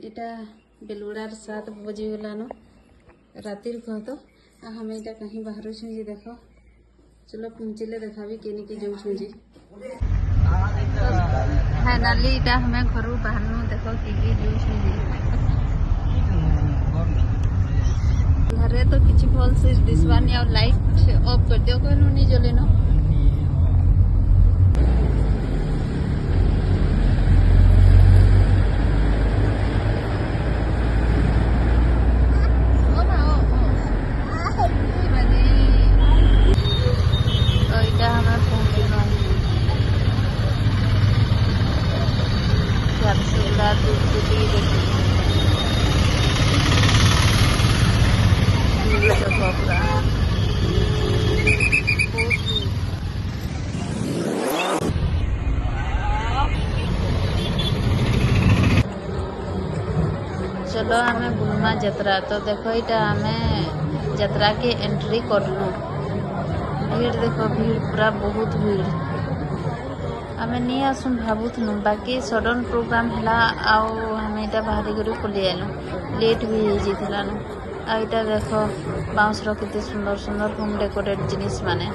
इटा बेलुड़ार 7 बजे गलान रातिर कह तो हम इटा कहीं बाहर जी देख चलो पहुँचले देखा भी केनी के जाऊँ जी फाइनाली इटा हमें घर बाहर देख कि जाऊँ जी घरे तो किसी भल से दिशवानी और लाइट ऑफ कर दियो कहलु नहीं जले न चलो हमें बुलमा जतरा तो देखो इटा हमें जतरा के एंट्री करलु भीड़ देखो भीड़ पूरा बहुत भीड़ हमें नहीं आसुन भावुथनु बाकी सडन प्रोग्राम हला आउ हमें इटा बाहरी करी पलि आलु लेट भी हो जाइथिलानु आ इटा देखो बाउंस रो केते सुंदर सुंदर होम डेकोरेट जिनिस माने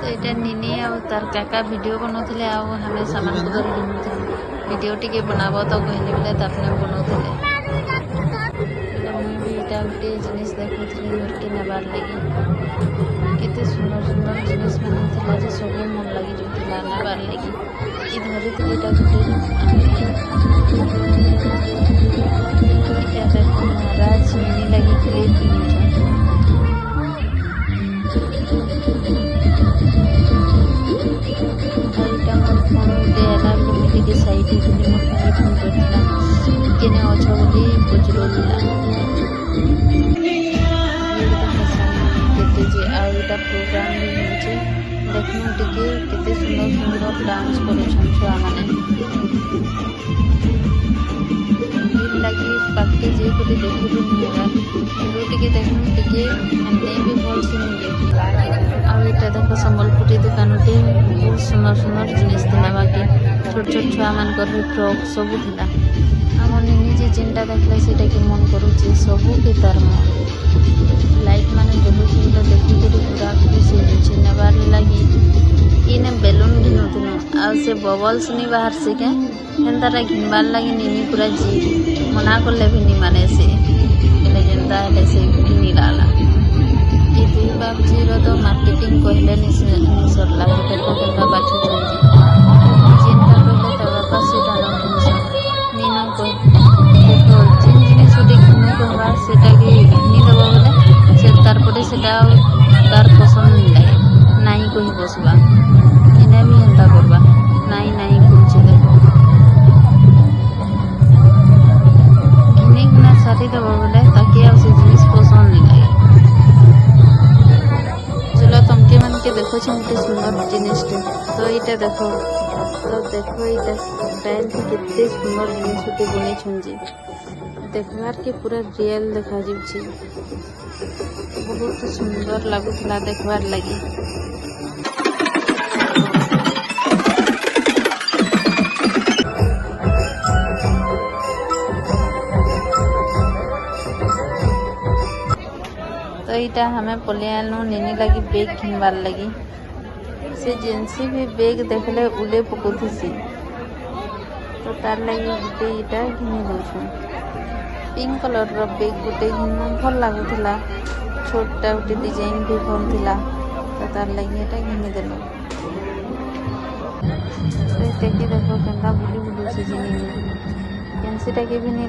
तो इटा निनी आ तार काका वीडियो बनौथिले आ हमें सामान बदल घिनुथिले वीडियो टिके बनाबो तो कहले बोले तापने बनौथिले मुई भी इटा गोटे जिनिस देखुथिले मोरके नबार लगी केते सुंदर सुंदर जिनिस बनौथिला जे सब मन लगी जोथिला नबार लगी ई धरिथिले इटा गोटे इटा देखो महाराज निनी लगी क्लिप किनिछन प्रोग्राम देखनु टिके केते सुंदर सुंदर डांस करुछन छुआ माने भीड़ लगी पाके जे कोते देखिबो निरा टिके देखनु टिके एंते भी भल से नहीं आ इटा देखो संबलपुरी दुकानटे बहुत सुंदर सुंदर जिनिस थिला बाकी छोट छोट छुआ मान कर फ्रॉक सब थिला हमर निजे चिंता देखले सेटा के मन करूची सब के तार लाइट माने जलु सुंदर देखि के पूरा खुशी होछि नबार लगी इने बेलून घिनुथुनु आ से बबल्स नि बाहर से के एंतारा घिनबार लगी निनी पूरा जी मना करले भी नि माने से एले जेंता एले से घिनी लाला ई दुई बाप जी रो तो मार्केटिंग कहले नि सरला होटल को केनका बाछु चलजी जेंता कहले त बापा से डालो नीनो को देखो जिन जिनिस देखनु कहबा सेटा के घिनी देबो बोले से तारपरे सेटा तार पसंद लागे नाई कोई बसबा इने भी एंता करबा नाई नाई कुछ देखो घिनी गुना साथी देबो बोले ताकि आ से जिनिस पसंद नहीं लागे चलो तुमके मन के देखो छमके सुंदर जिनिस तो इटा देखो इटा टाइल से कितने सुंदर जिनिस के बने छंजी देखबार के पूरा रियल देखा जी बहुत सुंदर लगुला देखबार लगी तो इटा हमें पले आलू निनी लगी बेग घिनबार लगी से जेंसी भी बेग देखले उले पकोथीसी तो तार लगी गोटे इटा घिनी दउछु पिंक कलर रो बेग गोटे घिनना भल लागुला छोटा गोटे डिजाइन भी भल थिला तो तार लगी एटा घिनी देलो तो देखि देखो केनता बुली बुलू से जिनी केनसीटा के भी नि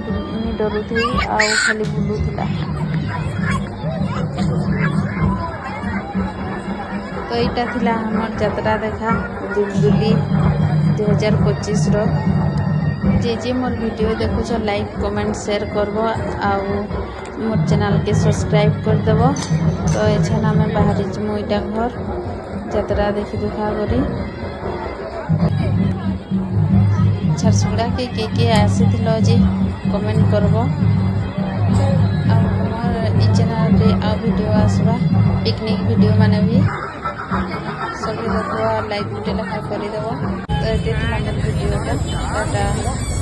डरुथी आ खाली बुलू थिला तो इटा थिला हमर यात्रा देखा दुलदुली 2025 रो जे मोर वीडियो देखुछ लाइक कमेंट शेयर करबो आउ मोर चैनल के सब्सक्राइब कर देबो तो एछन हमें बाहर जमु इटा घर यात्रा देखि दुखा करी झरसुगुड़ा के आसीथिलो जे कमेंट करबो आ हमर ई चैनल रे आ वीडियो आसबा पिकनिक वीडियो माने भी सभी देखो लाइक गुटे लेखा करदेव तो ये ଥିଲା ମୋର ଭିଡ଼ିଓଟା ଟାଟା।